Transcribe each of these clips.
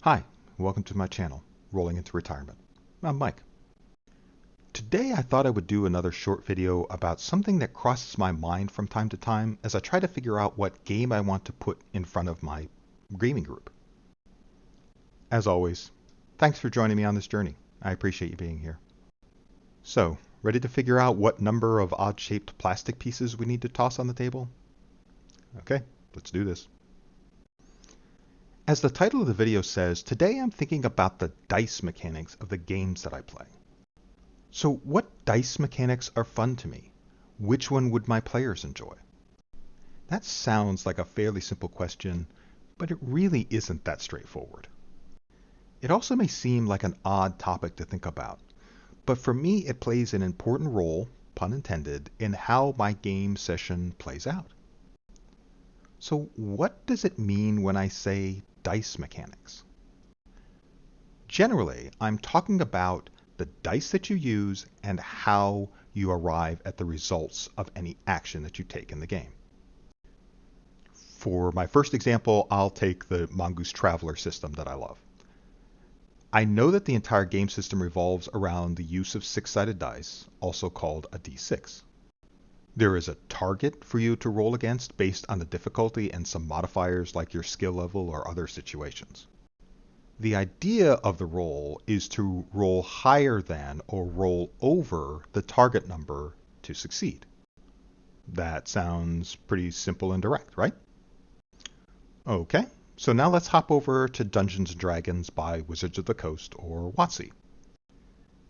Hi, welcome to my channel, Rolling into Retirement. I'm Mike. Today I thought I would do another short video about something that crosses my mind from time to time as I try to figure out what game I want to put in front of my gaming group. As always, thanks for joining me on this journey. I appreciate you being here. So, ready to figure out what number of odd-shaped plastic pieces we need to toss on the table? Okay, let's do this. As the title of the video says, today I'm thinking about the dice mechanics of the games that I play. So what dice mechanics are fun to me? Which one would my players enjoy? That sounds like a fairly simple question, but it really isn't that straightforward. It also may seem like an odd topic to think about, but for me it plays an important role, pun intended, in how my game session plays out. So what does it mean when I say dice mechanics? Generally, I'm talking about the dice that you use and how you arrive at the results of any action that you take in the game. For my first example, I'll take the Mongoose Traveler system that I love. I know that the entire game system revolves around the use of six-sided dice, also called a d6. There is a target for you to roll against based on the difficulty and some modifiers like your skill level or other situations. The idea of the roll is to roll higher than or roll over the target number to succeed. That sounds pretty simple and direct, right? Okay, so now let's hop over to Dungeons & Dragons by Wizards of the Coast, or WotC.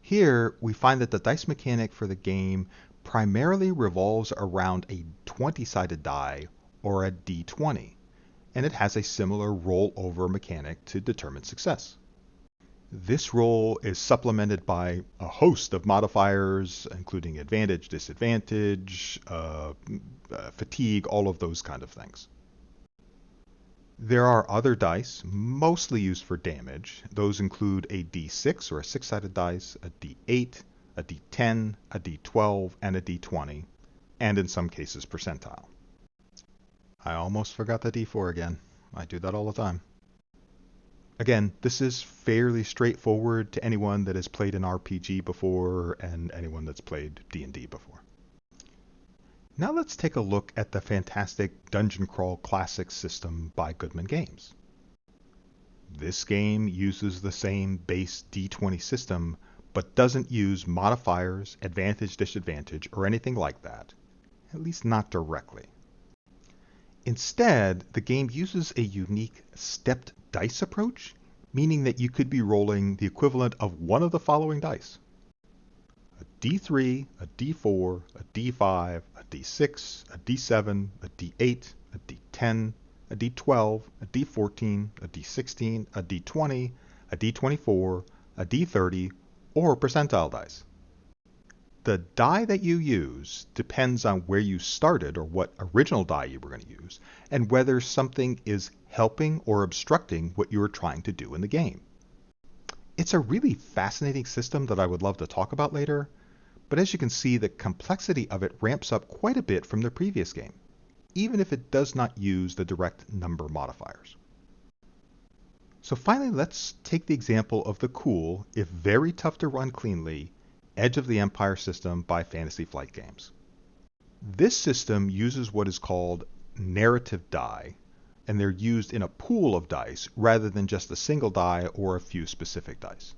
Here, we find that the dice mechanic for the game primarily revolves around a 20-sided die, or a d20, and it has a similar roll-over mechanic to determine success. This roll is supplemented by a host of modifiers, including advantage, disadvantage, fatigue, all of those kind of things. There are other dice, mostly used for damage. Those include a d6 or a six-sided dice, a d8, a d10, a d12, and a d20, and in some cases percentile. I almost forgot the d4 again. I do that all the time. Again, this is fairly straightforward to anyone that has played an RPG before and anyone that's played D&D before. Now let's take a look at the fantastic Dungeon Crawl Classics system by Goodman Games. This game uses the same base D20 system, but doesn't use modifiers, advantage, disadvantage, or anything like that, at least not directly. Instead, the game uses a unique stepped dice approach, meaning that you could be rolling the equivalent of one of the following dice: a d3, a d4, a d5, a d6, a d7, a d8, a d10, a d12, a d14, a d16, a d20, a d24, a d30, or percentile dice. The die that you use depends on where you started or what original die you were going to use, and whether something is helping or obstructing what you are trying to do in the game. It's a really fascinating system that I would love to talk about later, but as you can see, the complexity of it ramps up quite a bit from the previous game, even if it does not use the direct number modifiers. So finally, let's take the example of the cool, if very tough to run cleanly, Edge of the Empire system by Fantasy Flight Games. This system uses what is called narrative die, and they're used in a pool of dice rather than just a single die or a few specific dice.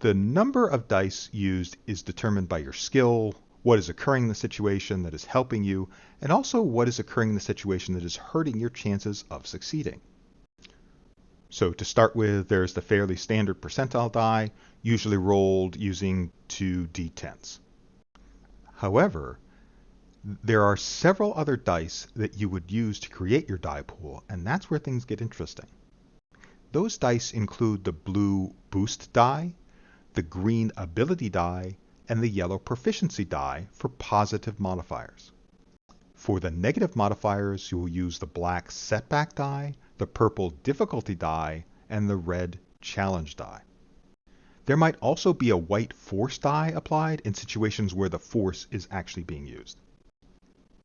The number of dice used is determined by your skill, what is occurring in the situation that is helping you, and also what is occurring in the situation that is hurting your chances of succeeding. So to start with, there's the fairly standard percentile die, usually rolled using 2 d10s. However, there are several other dice that you would use to create your die pool, and that's where things get interesting. Those dice include the blue boost die, the green ability die, and the yellow proficiency die for positive modifiers. For the negative modifiers, you will use the black setback die, the purple difficulty die, and the red challenge die. There might also be a white force die applied in situations where the force is actually being used.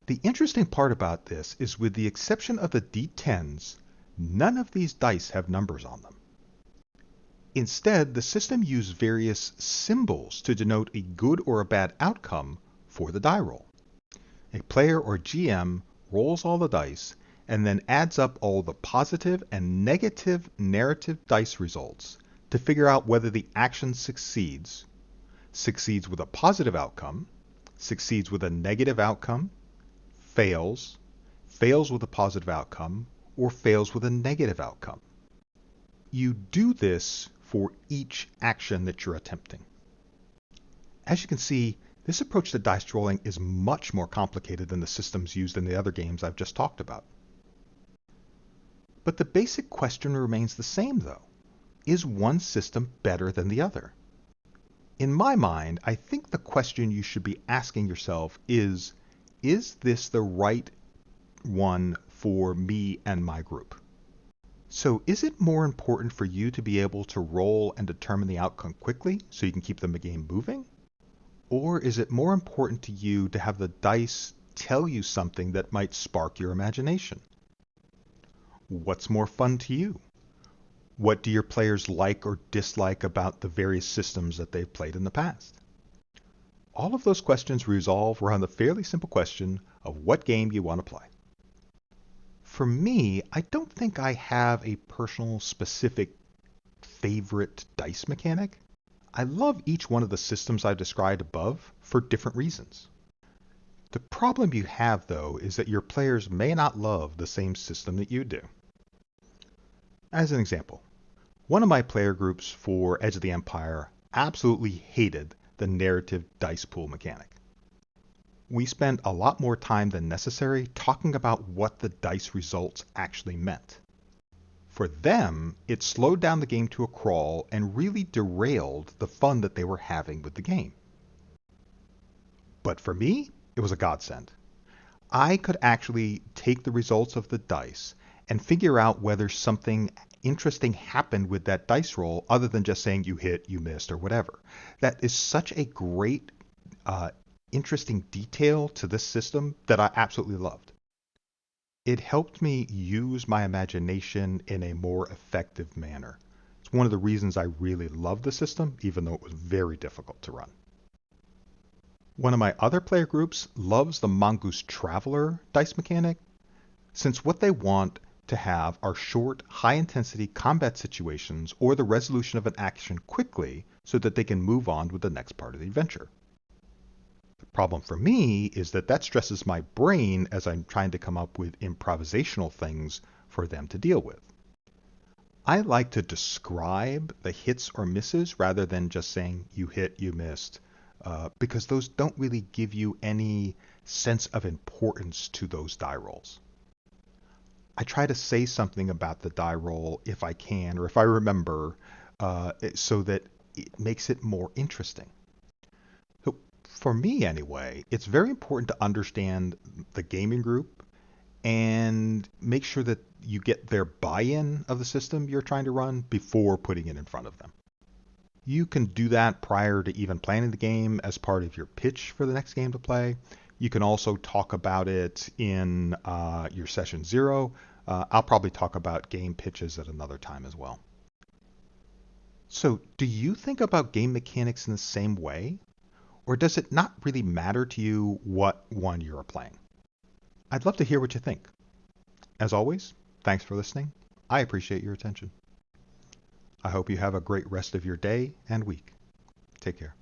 The interesting part about this is, with the exception of the d10s, none of these dice have numbers on them. Instead, the system used various symbols to denote a good or a bad outcome for the die roll. A player or GM rolls all the dice and then adds up all the positive and negative narrative dice results to figure out whether the action succeeds with a positive outcome, succeeds with a negative outcome, fails with a positive outcome, or fails with a negative outcome. You do this for each action that you're attempting. As you can see, this approach to dice rolling is much more complicated than the systems used in the other games I've just talked about. But the basic question remains the same though. Is one system better than the other? In my mind, I think the question you should be asking yourself is this the right one for me and my group? So is it more important for you to be able to roll and determine the outcome quickly so you can keep the game moving? Or is it more important to you to have the dice tell you something that might spark your imagination? What's more fun to you? What do your players like or dislike about the various systems that they've played in the past? All of those questions resolve around the fairly simple question of what game you want to play. For me, I don't think I have a personal specific favorite dice mechanic. I love each one of the systems I've described above for different reasons. The problem you have, though, is that your players may not love the same system that you do. As an example, one of my player groups for Edge of the Empire absolutely hated the narrative dice pool mechanic. We spent a lot more time than necessary talking about what the dice results actually meant. For them, it slowed down the game to a crawl and really derailed the fun that they were having with the game. But for me, it was a godsend. I could actually take the results of the dice and figure out whether something interesting happened with that dice roll other than just saying you hit, you missed, or whatever. That is such a great, interesting detail to this system that I absolutely loved. It helped me use my imagination in a more effective manner. It's one of the reasons I really love the system, even though it was very difficult to run. One of my other player groups loves the Mongoose Traveler dice mechanic, since what they want to have are short, high-intensity combat situations or the resolution of an action quickly so that they can move on with the next part of the adventure. The problem for me is that stresses my brain as I'm trying to come up with improvisational things for them to deal with. I like to describe the hits or misses rather than just saying you hit, you missed, because those don't really give you any sense of importance to those die rolls. I try to say something about the die roll if I can, or if I remember, so that it makes it more interesting. So for me anyway, it's very important to understand the gaming group and make sure that you get their buy-in of the system you're trying to run before putting it in front of them. You can do that prior to even planning the game as part of your pitch for the next game to play. You can also talk about it in your session 0. I'll probably talk about game pitches at another time as well. So, do you think about game mechanics in the same way? Or does it not really matter to you what one you're playing? I'd love to hear what you think. As always, thanks for listening. I appreciate your attention. I hope you have a great rest of your day and week. Take care.